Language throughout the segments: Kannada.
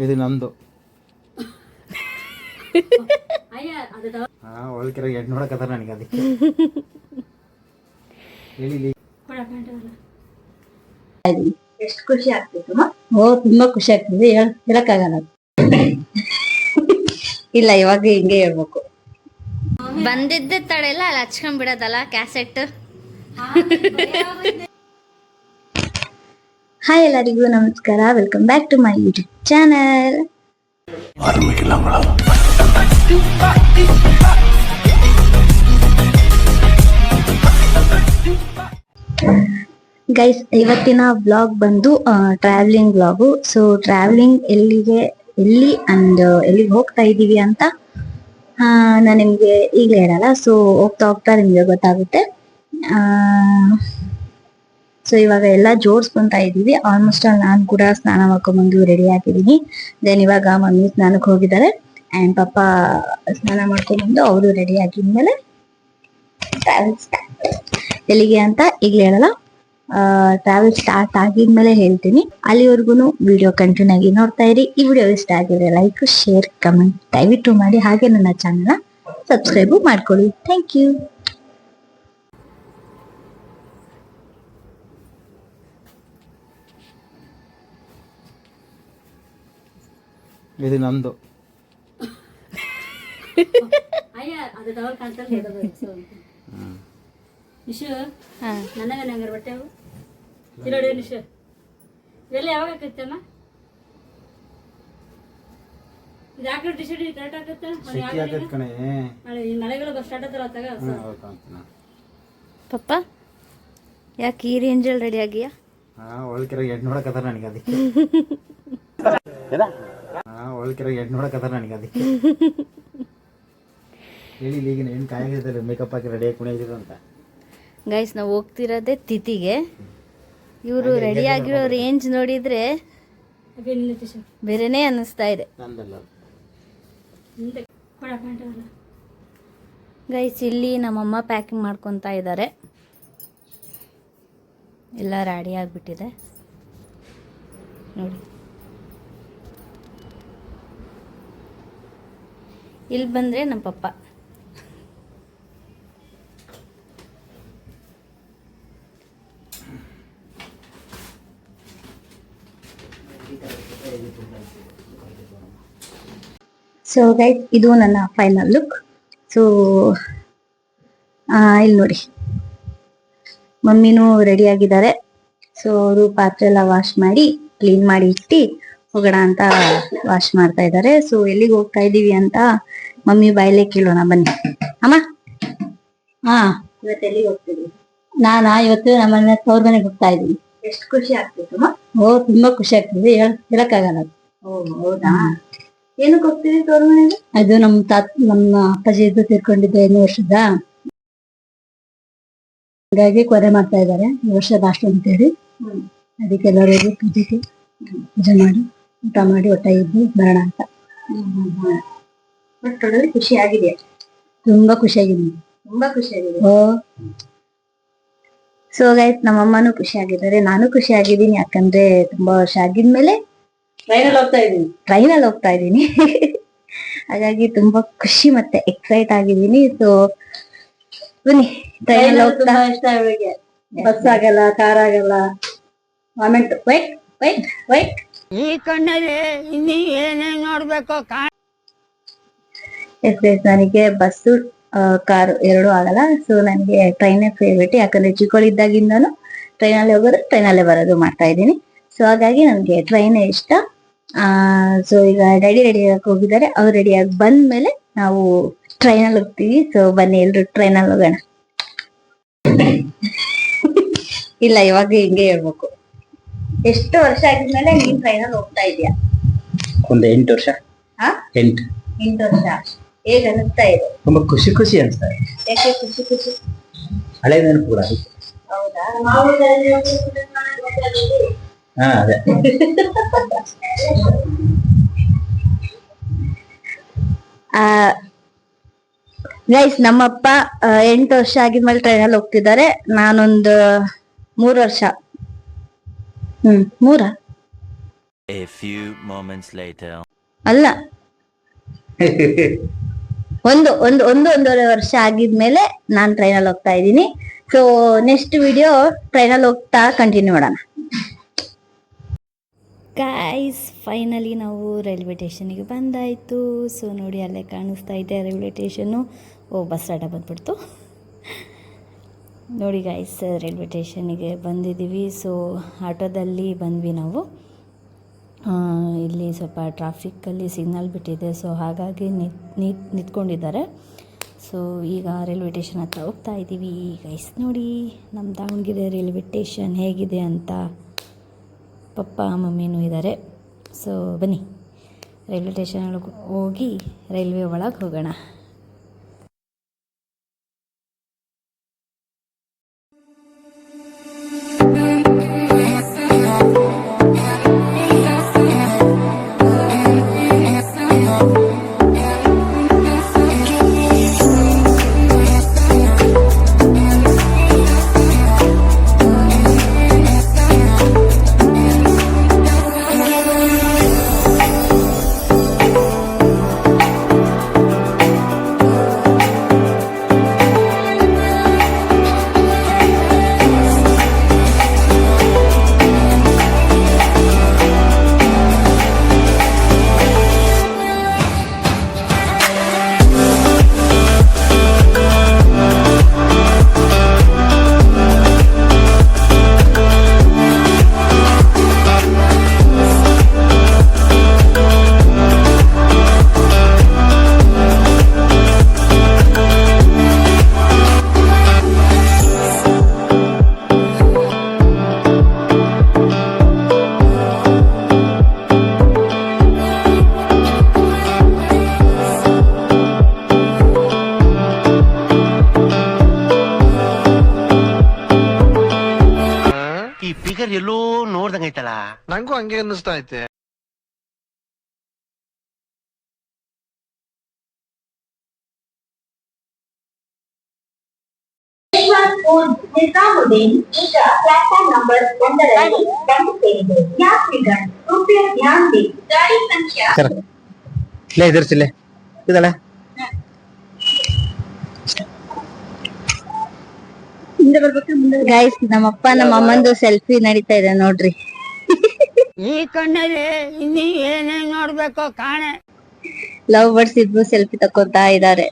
ಇದು ನಂದು ಒಳಕಿರ ಎಡ್ ನೋಡಕತ್ತಾರ ನನಗೆ ಅದಕ್ಕೆ ಹೇಳಿ ಎಷ್ಟು ಖುಷಿ ಆಗ್ತಿತ್ತು. ತುಂಬಾ ಖುಷಿ ಆಗ್ತಿದೆ, ಹೇಳಕ್ಕಾಗಲ್ಲ. ಇಲ್ಲ, ಇವಾಗ ಹಿಂಗೆ ಹೇಳ್ಬೇಕು. ಬಂದಿದ್ದೆ ತಡೆಲ್ಲ ಅಲ್ಲಿ ಹಚ್ಕೊಂಡ್ ಬಿಡೋದಲ್ಲ ಕ್ಯಾಸೆಟ್. ಹಾಯ್, ಎಲ್ಲರಿಗೂ ನಮಸ್ಕಾರ. Welcome back to my YouTube channel. Guys, ಇವತ್ತಿನ ಬ್ಲಾಗ್ ಬಂದು ಟ್ರಾವೆಲಿಂಗ್ ಬ್ಲಾಗು. ಸೊ ಟ್ರಾವೆಲಿಂಗ್ ಎಲ್ಲಿಗೆ ಹೋಗ್ತಾ ಇದ್ದೀವಿ ಅಂತ ನಾನು ನಿಮ್ಗೆ ಈಗ ಹೇಳಲ್ಲ. ಸೊ ಹೋಗ್ತಾ ಹೋಗ್ತಾ ನಿಮ್ಗೆ ಗೊತ್ತಾಗುತ್ತೆ. ಸೊ ಇವಾಗ ಎಲ್ಲ ಜೋಡಿಸ್ಕೊಂತಾ ಇದ್ದೀವಿ. ಆಲ್ಮೋಸ್ಟ್ ನಾನು ಕೂಡ ಸ್ನಾನ ಮಾಡ್ಕೊಂಡ್ಬಂದು ರೆಡಿ ಆಗಿದ್ದೀನಿ. ದೆನ್ ಇವಾಗ ಮಮ್ಮಿ ಸ್ನಾನಕ್ಕೆ ಹೋಗಿದ್ದಾರೆ ಆ್ಯಂಡ್ ಪಪ್ಪ ಸ್ನಾನ ಮಾಡ್ಕೊಂಡ್ಬಂದು ಅವರು ರೆಡಿ ಆಗಿದ್ಮೇಲೆ ಟ್ರಾವೆಲ್ ಸ್ಟಾರ್ಟ್. ಎಲ್ಲಿಗೆ ಅಂತ ಈಗಲೇ ಹೇಳಲ್ಲ, ಟ್ರಾವೆಲ್ ಸ್ಟಾರ್ಟ್ ಆಗಿದ್ಮೇಲೆ ಹೇಳ್ತೀನಿ. ಅಲ್ಲಿವರೆಗೂ ವಿಡಿಯೋ ಕಂಟಿನ್ಯೂ ಆಗಿ ನೋಡ್ತಾ ಇರಿ. ಈ ವಿಡಿಯೋ ಇಷ್ಟ ಆಗಿದ್ರೆ ಲೈಕ್, ಶೇರ್, ಕಮೆಂಟ್ ದಯವಿಟ್ಟು ಮಾಡಿ. ಹಾಗೆ ನನ್ನ ಚಾನಲ್ನ ಸಬ್ಸ್ಕ್ರೈಬ್ ಮಾಡ್ಕೊಳ್ಳಿ. Thank you. ಇದು ನಂದು ಪಪ್ಪ ಯಾಕೆ ಈ ರೇಂಜಲ್ಲಿ ರೆಡಿ ಆಗಿಯಾ? ಒಳಕಿರ ಎಡ್ ನೋಡಕತ್ತಾರ ನನಗೆ ಅದಕ್ಕೆ ಒಳಕಿರ ಎಡ್ ನೋಡಕತ್ತಾರ ನನಗೆ ಅದಕ್ಕೆ ಹೇಳಿ ಈಗಿನ ಏನು ಕಾಯಾಗಿದ್ದಾರೆ ಮೇಕಪ್ ಹಾಕಿ ರೆಡಿಯಾಗಿ ಕುಣಿಯೋದಿರ ಅಂತ. ಗೈಸ್, ನಾವು ಹೋಗ್ತಿರೋದೇ ತಿಥಿಗೆ. ಇವರು ರೆಡಿ ಆಗಿರೋ ರೇಂಜ್ ನೋಡಿದ್ರೆ ಬೇರೆನೇ ಅನ್ನಿಸ್ತಾ ಇದೆ. ಗೈಸ್, ಇಲ್ಲಿ ನಮ್ಮಮ್ಮ ಪ್ಯಾಕಿಂಗ್ ಮಾಡ್ಕೊತಾ ಇದ್ದಾರೆ. ಎಲ್ಲ ರೆಡಿ ಆಗಿಬಿಟ್ಟಿದೆ ನೋಡಿ. ಇಲ್ಲಿ ಬಂದರೆ ನಮ್ಮ ಪಪ್ಪ. ಸೊ ಗೈಸ್, ಇದು ನನ್ನ ಫೈನಲ್ ಲುಕ್. ಸೊ ಇಲ್ಲಿ ನೋಡಿ, ಮಮ್ಮಿನೂ ರೆಡಿ ಆಗಿದ್ದಾರೆ. ಸೊ ಅವರು ಪಾತ್ರೆ ಎಲ್ಲ ವಾಶ್ ಮಾಡಿ ಕ್ಲೀನ್ ಮಾಡಿ ಇಟ್ಟು ಹೋಗೋಣ ಅಂತ ವಾಶ್ ಮಾಡ್ತಾ ಇದ್ದಾರೆ. ಸೊ ಎಲ್ಲಿಗೆ ಹೋಗ್ತಾ ಇದೀವಿ ಅಂತ ಮಮ್ಮಿ ಬಾಯಲ್ಲೇ ಕೇಳೋಣ, ಬನ್ನಿ ಅಮ್ಮ. ಇವತ್ತು ಎಲ್ಲಿಗೆ ಹೋಗ್ತಿದೀವಿ? ಇವತ್ತು ನಮ್ಮನೆ ತವ್ರ ಮನೆಗೆ ಹೋಗ್ತಾ ಇದೀವಿ. ಎಷ್ಟು ಖುಷಿ ಆಗ್ತಿತ್ತು? ತುಂಬಾ ಖುಷಿ ಆಗ್ತಿದೆ, ಹೇಳಕ್ಕಾಗಲ್ಲ. ಹೌದಾ? ಏನಕ್ಕೆ ಹೋಗ್ತೀವಿ ತವ್ರ ಮನೆಗೆ? ಅದು ನಮ್ಮ ಅಪ್ಪಾಜಿ ಇದ್ದು ತೀರ್ಕೊಂಡಿದ್ದೆ 2 ವರ್ಷದ. ಹಾಗಾಗಿ ಕೊರೆ ಮಾಡ್ತಾ ಇದ್ದಾರೆ, 2 ವರ್ಷ ಲಾಸ್ಟ್ ಅಂತೇಳಿ. ಅದಕ್ಕೆ ಎಲ್ಲರಿಗೂ ಪೂಜೆ ಮಾಡಿ ಊಟ ಮಾಡಿ ಒಟ್ಟ ಇದ್ದು ಬರೋಣ ಅಂತ. ಖುಷಿ ಆಗಿದೆ, ತುಂಬಾ ಖುಷಿಯಾಗಿದ್ದೀನಿ. ಸೊ ಗೈಸ್, ನಮ್ಮಮ್ಮನೂ ಖುಷಿ ಆಗಿದ್ದಾರೆ, ನಾನು ಖುಷಿ ಆಗಿದ್ದೀನಿ. ಯಾಕಂದ್ರೆ ತುಂಬಾ ವರ್ಷ ಆಗಿದ್ಮೇಲೆ ಟ್ರೈನಲ್ಲಿ ಹೋಗ್ತಾ ಇದ್ದೀನಿ. ಹಾಗಾಗಿ ತುಂಬಾ ಖುಷಿ ಮತ್ತೆ ಎಕ್ಸೈಟ್ ಆಗಿದ್ದೀನಿ. ಸೊ ಬನ್ನಿ, ಟ್ರೈನಲ್ಲಿ ಹೋಗ್ತಾ. ಇಷ್ಟ ಅವಳಿಗೆ ಬಸ್ ಆಗಲ್ಲ, ಕಾರ್ ಆಗಲ್ಲ, ವೈಟ್ ಈ ಕಣ್ಣಲ್ಲಿ ಇನ್ನೀ ಏನೇನ್ ನೋಡ್ಬೇಕು. ನನಗೆ ಬಸ್ಸು ಕಾರು ಎರಡೂ ಆಗಲ್ಲ. ಸೊ ನನಗೆ ಟ್ರೈನೇ ಫೇವ್ರೇಟ್. ಯಾಕಂದ್ರೆ ಚಿಕ್ಕವಳಿದ್ದಾಗಿಂದನು ಟ್ರೈನಲ್ಲಿ ಹೋಗೋದು, ಟ್ರೈನಲ್ಲೇ ಬರೋದು ಮಾಡ್ತಾ ಇದ್ದೀನಿ. ಸೊ ಹಾಗಾಗಿ ನನಗೆ ಟ್ರೈನೇ ಇಷ್ಟ. ಸೊ ಈಗ ರೆಡಿ ಆಗಕ್ಕೆ ಹೋಗಿದ್ದಾರೆ. ಅವ್ರು ರೆಡಿಯಾಗಿ ಬಂದ್ಮೇಲೆ ನಾವು ಟ್ರೈನಲ್ಲಿ ಹೋಗ್ತೀವಿ. ಸೊ ಬನ್ನಿ, ಎಲ್ರು ಟ್ರೈನಲ್ಲಿ ಹೋಗೋಣ. ಇಲ್ಲ, ಇವಾಗ ಹಿಂಗೆ ಹೇಳ್ಬೇಕು. ಎಷ್ಟು ವರ್ಷ ಆಗಿದ್ಮೇಲೆ ನೀನ್ ಟ್ರೈನಲ್ಲಿ ಹೋಗ್ತಾ ಇದೀಯಾ? ಒಂದು 8 ವರ್ಷ. 8 ವರ್ಷ. ಹೇಗ್ ಅನಿಸ್ತಾ ಇದೆ? ತುಂಬಾ ಖುಷಿ ಅನಿಸ್ತಾ ಇದೆ. ಯಾಕೆ ಖುಷಿ? ಹಳೆ ನೆನಪುಗಳ. ಹೌದಾ? ಅದೇ. ಗೈಸ್, ನಮ್ಮಪ್ಪ 8 ವರ್ಷ ಆಗಿದ್ಮೇಲೆ ಟ್ರೈನಲ್ಲಿ ಹೋಗ್ತಿದ್ದಾರೆ. ನಾನೊಂದು 3 ವರ್ಷ. 3 A few moments later. ಅಲ್ಲ, ಒಂದೂವರೆ ವರ್ಷ ಆಗಿದ್ಮೇಲೆ ನಾನು ಟ್ರೈನಲ್ಲಿ ಹೋಗ್ತಾ ಇದ್ದೀನಿ. ಸೊ ನೆಕ್ಸ್ಟ್ ವಿಡಿಯೋ ಟ್ರೈನಲ್ಲಿ ಹೋಗ್ತಾ ಕಂಟಿನ್ಯೂ ಮಾಡೋಣ. ಗೈಸ್ ಫೈನಲಿ ನಾವು ರೈಲ್ವೆ ಸ್ಟೇಷನಿಗೆ ಬಂದಾಯಿತು. ಸೊ ನೋಡಿ ಅಲ್ಲೇ ಕಾಣಿಸ್ತಾ ಇದೆ ರೈಲ್ವೆ ಸ್ಟೇಷನ್ನು. ಬಸ್ ಅಡ್ಡ ಬಂದ್ಬಿಡ್ತು. ನೋಡಿ ಗೈಸ್ ರೈಲ್ವೆ ಸ್ಟೇಷನಿಗೆ ಬಂದಿದ್ದೀವಿ. ಸೊ ಆಟೋದಲ್ಲಿ ಬಂದ್ವಿ ನಾವು. ಇಲ್ಲಿ ಸ್ವಲ್ಪ ಟ್ರಾಫಿಕ್ಕಲ್ಲಿ ಸಿಗ್ನಲ್ ಬಿಟ್ಟಿದೆ, ಸೊ ಹಾಗಾಗಿ ನಿಂತ್ಕೊಂಡಿದ್ದಾರೆ. ಸೊ ಈಗ ರೈಲ್ವೆ ಸ್ಟೇಷನ್ ಹತ್ರ ಹೋಗ್ತಾ ಇದ್ದೀವಿ. ಗೈಸ್ ನೋಡಿ ನಮ್ಮ ದಾವಣಗೆರೆ ರೈಲ್ವೆ ಸ್ಟೇಷನ್ ಹೇಗಿದೆ ಅಂತ. ಪಪ್ಪ ಮಮ್ಮಿನೂ ಇದ್ದಾರೆ. ಸೊ ಬನ್ನಿ ರೈಲ್ವೆ ಸ್ಟೇಷನ್ ಒಳಗೆ ಹೋಗಿ ರೈಲ್ವೆ ಒಳಗೆ ಹೋಗೋಣ. ಎಲ್ಲೋ ನೋಡ್ದಂಗೈತಲ್ಲ, ನಂಗೂ ಹಂಗೆ ಅನ್ನಿಸ್ತಾ ಐತೆ. ನಿಜಾಮುದ್ದೀನ್ ಈಗ ಪ್ಲಾಟ್ಫಾರ್ಮ್ ನಂಬರ್ 1ರಲ್ಲಿ ಬಂದು ಸೇರಿದೆ. ಯಾತ್ರಿಗण कृपया ध्यान दें, गाड़ी संख्या ले इधर से ले इधर ಗೈಸ್ ನಮ್ಮಪ್ಪ ನಮ್ಮ ಅಮ್ಮಂದು ಸೆಲ್ಫಿ ನಡೀತಾ ಇದೆ ನೋಡ್ರಿ. ಈ ಕಣ್ಣಲ್ಲಿ ಇನ್ನೀ ಏನೇನ್ ನೋಡ್ಬೇಕೋ ಕಾಣೆ. ಲವ್ ಬರ್ಡ್ಸ್ ಇಬ್ರು ಸೆಲ್ಫಿ ತಕ್ಕೊಂತಾ ಇದ್ದಾರೆ.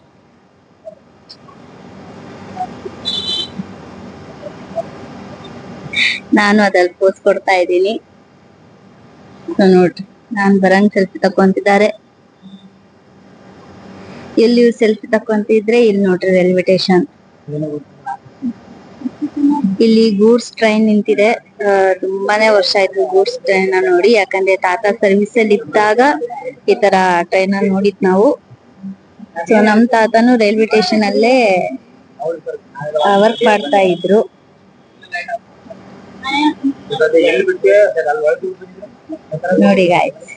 ನಾನು ಅದ್ರಲ್ಲಿ ಪೋಸ್ ಕೊಡ್ತಾ ಇದ್ದೀನಿ. ನೋಡ್ರಿ ನಾನ್ ಬರಂಗ್ ಸೆಲ್ಫಿ ತಕೊಂತಿದ್ದಾರೆ. ಎಲ್ಲಿ ಸೆಲ್ಫಿ ತಕೊಂತಿದ್ರೆ ಇಲ್ಲಿ ನೋಡ್ರಿ ರೈಲ್ವೆ ಸ್ಟೇಷನ್. ಇಲ್ಲಿ ಗೂಡ್ಸ್ ಟ್ರೈನ್ ನಿಂತಿದೆ. ತುಂಬಾನೇ ವರ್ಷ ಆಯ್ತು ಗೂಡ್ಸ್ ಟ್ರೈನ್ ನೋಡಿ, ಯಾಕಂದ್ರೆ ತಾತ ಸರ್ವಿಸ್ ಅಲ್ಲಿ ಇದ್ದಾಗ ಈ ತರ ಟ್ರೈನ್ ನೋಡಿದ್ ನಾವು. ಸೊ ನಮ್ ತಾತನು ರೈಲ್ವೆ ಸ್ಟೇಷನ್ ಅಲ್ಲೇ ವರ್ಕ್ ಮಾಡ್ತಾ ಇದ್ರು. ನೋಡಿ guys.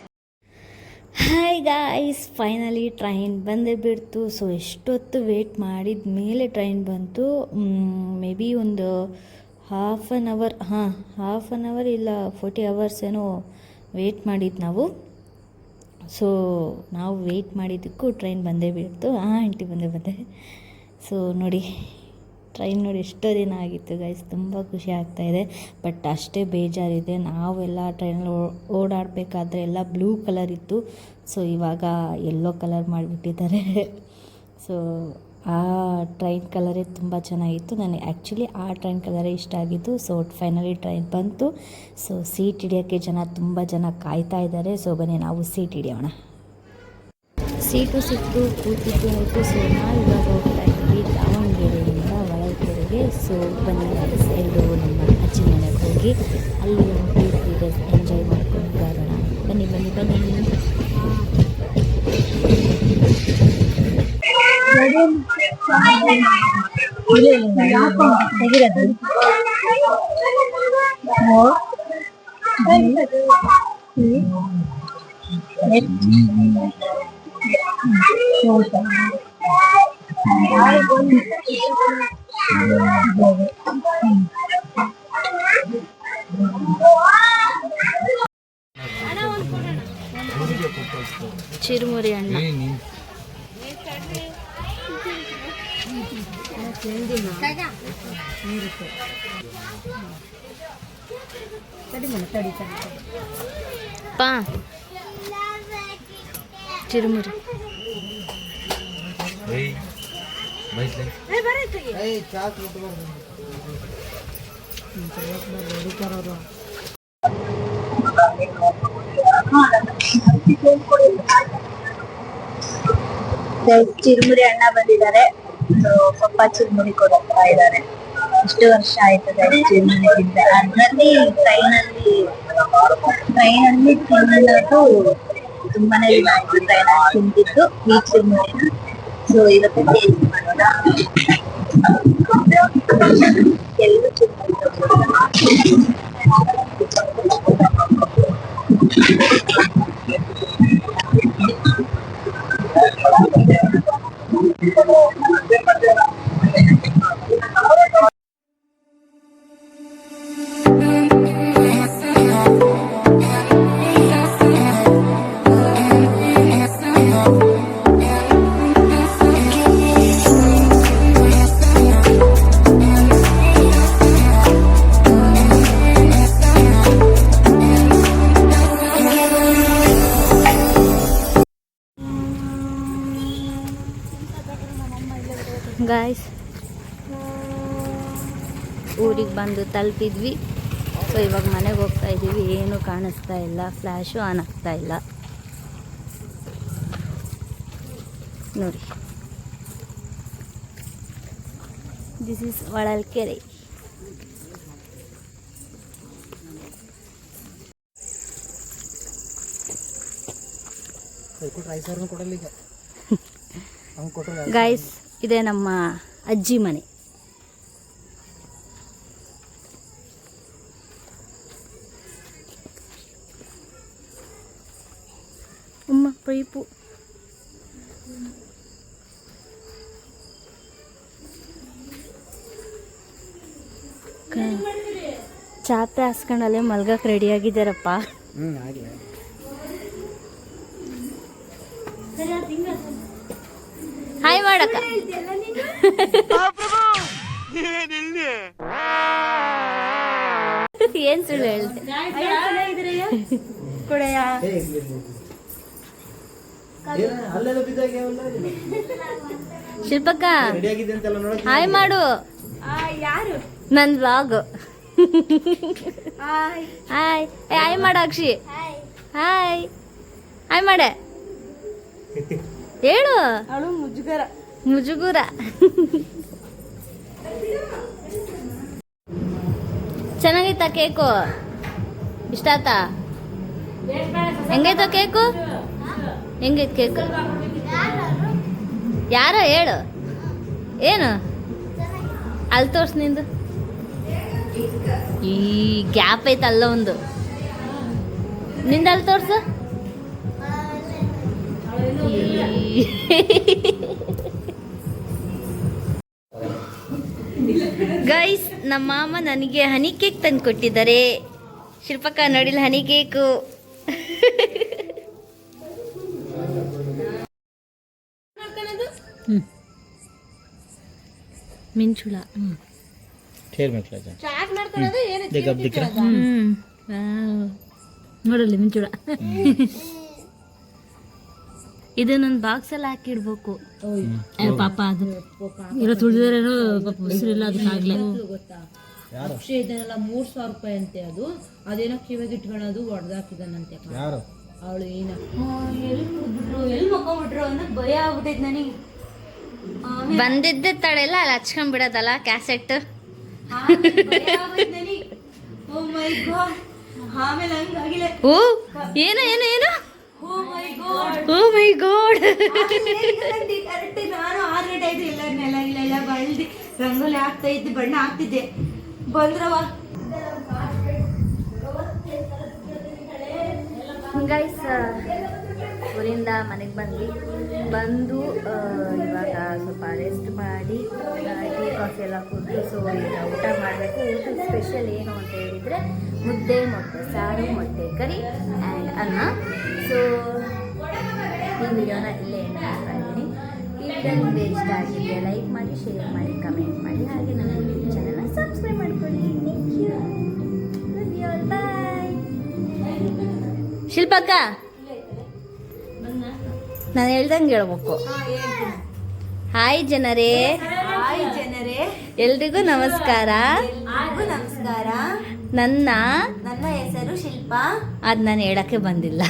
Hi guys finally train ಬಂದೇ ಬಿಡ್ತು. ಸೊ ಎಷ್ಟೊತ್ತು ವೇಟ್ ಮಾಡಿದ ಮೇಲೆ ಟ್ರೈನ್ ಬಂತು. ಮೇ ಬಿ ಒಂದು ಹಾಫ್ ಆನ್ ಅವರ್ ಇಲ್ಲ 40 hours ಏನೋ ವೇಟ್ ಮಾಡಿದ್ದು ನಾವು. ಸೊ ನಾವು ವೇಟ್ ಮಾಡಿದ್ದಕ್ಕೂ ಟ್ರೈನ್ ಬಂದೇ ಬಿಡ್ತು. ಆಂಟಿ ಬಂದೆ. ಸೊ ನೋಡಿ ಟ್ರೈನ್ ನೋಡಿ ಎಷ್ಟೋ ದಿನ ಆಗಿತ್ತು ಗೈಸ್. ತುಂಬ ಖುಷಿ ಆಗ್ತಾಯಿದೆ, ಬಟ್ ಅಷ್ಟೇ ಬೇಜಾರಿದೆ. ನಾವೆಲ್ಲ ಟ್ರೈನಲ್ಲಿ ಓಡಾಡಬೇಕಾದ್ರೆ ಎಲ್ಲ ಬ್ಲೂ ಕಲರ್ ಇತ್ತು. ಸೊ ಇವಾಗ ಯೆಲ್ಲೋ ಕಲರ್ ಮಾಡಿಬಿಟ್ಟಿದ್ದಾರೆ. ಸೊ ಆ ಟ್ರೈನ್ ಕಲರೇ ತುಂಬ ಚೆನ್ನಾಗಿತ್ತು. ನನಗೆ ಆ್ಯಕ್ಚುಲಿ ಆ ಟ್ರೈನ್ ಕಲರೇ ಇಷ್ಟ ಆಗಿತ್ತು. ಸೊ ಫೈನಲಿ ಟ್ರೈನ್ ಬಂತು. ಸೊ ಸೀಟ್ ಹಿಡಿಯೋಕ್ಕೆ ತುಂಬ ಜನ ಕಾಯ್ತಾ ಇದ್ದಾರೆ. ಸೊ ಬನ್ನಿ ನಾವು ಸೀಟ್ ಹಿಡಿಯೋಣ. ಸೀಟು ಸಿಕ್ತು, ಕೂತಿದ್ದು ಆಯಿತು. ಸೊ ನಾವು ಇವಾಗ ಹೋಗ್ತಾ ಇದ್ದೀವಿ ದಾವಣಗೆರೆಯಿಂದ ಒಳಗೆರೆಗೆ. ಸೊ ಬನ್ನಿ ಎಲ್ಲರೂ ನಮ್ಮ ಅಜ್ಜಿ ಮನೆಗೆ ಹೋಗಿ ಅಲ್ಲಿ ಒಂದು 2-3 days ಎಂಜಾಯ್ ಮಾಡ್ಕೊಂಡು ಬರೋಣ. ಬನ್ನಿ ಬನ್ನಿ ಬನ್ನಿ. ಚಿರುಮುರಿ ಅಣ್ಣ. ಪಾ ಚಿರುಮುರಿ. ಚಿರುಮುರಿ ಅಣ್ಣ ಬಂದಿದ್ದಾರೆ. ಪಪ್ಪ ಚಿರುಮುರಿ ಕೊಡ್ತಾ ಇದ್ದಾರೆ. ಎಷ್ಟು ವರ್ಷ ಆಯ್ತು ಚಿರುಮುರಿ ತಿಂದ. ಅದರಲ್ಲಿ ಟ್ರೈನಲ್ಲಿ ತಿನ್ನೋದು ತುಂಬಾನೇ ದಿನ ಆಯ್ತು. ಟ್ರೈನಲ್ಲಿ ತಿಂದಿದ್ದು ಈ ಚಿರುಮುರಿನ. ಸೊ ಇವತ್ತು ಟೇಸ್ಟ್ ಮಾಡೋಣ. ಎಲ್ಲರೂ ಚಿರುಮುರಿ ಗಾಯ್ಸ್, ಊರಿಗೆ ಬಂದು ತಲುಪಿದ್ವಿ. ಸೊ ಇವಾಗ ಮನೆಗೆ ಹೋಗ್ತಾ ಇದ್ದೀವಿ. ಏನು ಕಾಣಿಸ್ತಾ ಇಲ್ಲ, ಫ್ಲ್ಯಾಶು ಆನ್ ಆಗ್ತಾ ಇಲ್ಲ ನೋಡಿ. This is Holalkere. ಗೈಸ್, ಇದೇ ನಮ್ಮ ಅಜ್ಜಿ ಮನೆ. ಅಮ್ಮ ಪೈಪು. ಚಾಪೆ ಹಾಸ್ಕೊಂಡಲ್ಲೇ ಮಲ್ಗಕ್ಕೆ ರೆಡಿ ಆಗಿದ್ದಾರಪ್ಪ. ಹಾಯ್ ಮಾಡಕ್ಕ. ಏನ್ ಸುಳ್ಳು ಹೇಳ್ದೆ? ಶಿಲ್ಪಕ್ಕ ಹಾಯ್ ಮಾಡು. ನನ್ ವ್ಲಾಗ್. ಹಾಯ್ ಹಾಯ್ ಮಾಡ ಅಕ್ಷಿ. ಹಾಯ್ ಹಾಯ್ ಮಾಡೆ ಹೇಳು. ಮುಜುಗುರ. ಚೆನ್ನಾಗೈತಾ ಕೇಕು? ಇಷ್ಟ ಆತಾ? ಹೆಂಗೈತ ಕೇಕು? ಹೆಂಗೈತ್ ಕೇಕು? ಯಾರ ಹೇಳು. ಏನು ಅಲ್ಲಿ ತೋರ್ಸ್ ನಿಂದು. ಈ ಗ್ಯಾಪ್ ಐತೆ ಅಲ್ಲ ಒಂದು. ನಿಂದ ಅಲ್ಲಿ ತೋರ್ಸು. ಗೈಸ್, ನಮ್ಮ ಮಾಮ ನನಗೆ ಹನಿ ಕೇಕ್ ತಂದು ಕೊಟ್ಟಿದ್ದಾರೆ. ಶಿಲ್ಪಕ್ಕ ನೋಡಿಲ್ಲ ಹನಿ ಕೇಕು. ಮಿಂಚುಳ. ನೋಡಲ್ಲಿ ಮಿಂಚುಳ. ಇದು ನನ್ನ ಬಾಕ್ಸಲ್ಲಿ ಹಾಕಿಡ್ಬೇಕು. ಪಾಪ ಅದು ಇರೋ ತುಳಿದ್ರೇನೋ ಪಾಪ ಉಸಿರಿಲ್ಲ ಅದಕ್ಕಾಗ್ಲೇ. ಇದನ್ನೆಲ್ಲ 3,000 ರೂಪಾಯಿ ಅಂತೆ. ಅದೇನೋ ಕಿವಿಗೆ ಇಟ್ಕೊಳ್ಳೋದು ಹೊಡೆದಾಕಿದಾನಂತೆ ಅವಳು. ಏನ ಎಲ್ಲಿ ಮಕ್ಕೊಂಡ್ಬಿಟ್ರು ಅನ್ನೋದು ಭಯ ಆಗ್ಬಿಟ್ಟೈತೆ ನನಗೆ. ಬಂದಿದ್ದೆ ತಡೆಲ್ಲ ಅಲ್ಲಿ ಹಚ್ಕೊಂಡ್ ಬಿಡೋದಲ್ಲ ಕ್ಯಾಸೆಟ್. ಓ ಏನು ಏನು ಏನು. ಓ ಮೈ ಗಾಡ್. ನಾನು 6 ಗಂಟೆ ಆಯ್ತು. ಎಲ್ಲ ನೆಲ ಇಲ್ಲ ಬಳ್ದಿ ರಂಗೋಲಿ ಹಾಕ್ತಾ ಇದ್ದೆ, ಬಣ್ಣ ಹಾಕ್ತಿದ್ದೆ. ಬಂದ್ರವ ಗೈಸ್, ಊರಿಂದ ಮನೆಗೆ ಬಂದು ಇವಾಗ ಸ್ವಲ್ಪ ರೆಸ್ಟ್ ಮಾಡಿ ಟೀ ಕಾಫಿ ಎಲ್ಲ ಕುಡಿದು ಸೊ ಈಗ ಊಟ ಮಾಡಬೇಕು. ಊಟದ ಸ್ಪೆಷಲ್ ಏನು ಅಂತ ಹೇಳಿದರೆ ಮುದ್ದೆ, ಮೊಟ್ಟೆ ಸಾರು, ಮೊಟ್ಟೆ ಕರಿ ಆ್ಯಂಡ್ ಅನ್ನ. ಸೊ ಈ ವಿಡಿಯೋನ ಇಲ್ಲೇ ಎಂಡ್ ಮಾಡ್ತಾ ಇದ್ದೀನಿ. ಈ ವಿಡಿಯೋ ನಿಮಗೆ ಇಷ್ಟ ಆಗಿದೆಯಾ ಲೈಕ್ ಮಾಡಿ, ಶೇರ್ ಮಾಡಿ, ಕಮೆಂಟ್ ಮಾಡಿ, ಹಾಗೆ ನನ್ನ ಯೂಟ್ಯೂಬ್ ಚಾನಲ್ನ ಸಬ್ಸ್ಕ್ರೈಬ್ ಮಾಡ್ಕೊಳ್ಳಿ. Thank you, love you all, bye. ಶಿಲ್ಪಕ್ಕ ನಾನು ಹೇಳ್ದಂಗೆ ಹೇಳ್ಬೇಕು. ಹಾಯ್ ಜನರೇ, ಎಲ್ರಿಗೂ ನಮಸ್ಕಾರ. ನಮಸ್ಕಾರ. ನನ್ನ ಹೆಸರು ಶಿಲ್ಪಾ. ಅದು ನಾನು ಹೇಳಕ್ಕೆ ಬಂದಿಲ್ಲ.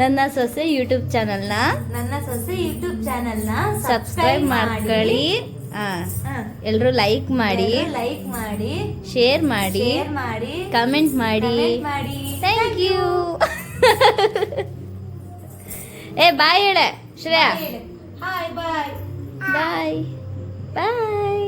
ನನ್ನ ಸೊಸೆ ಯೂಟ್ಯೂಬ್ ಚಾನಲ್ನ ಸಬ್ಸ್ಕ್ರೈಬ್ ಮಾಡ್ಕೊಳ್ಳಿ. ಎಲ್ಲರೂ ಲೈಕ್ ಮಾಡಿ, ಶೇರ್ ಮಾಡಿ, ಕಮೆಂಟ್ ಮಾಡಿ. Thank you. ಬಾಯ್ ಹೇಳೆ ಶ್ರೇಯಾ. ಬಾಯ್ ಬಾಯ್.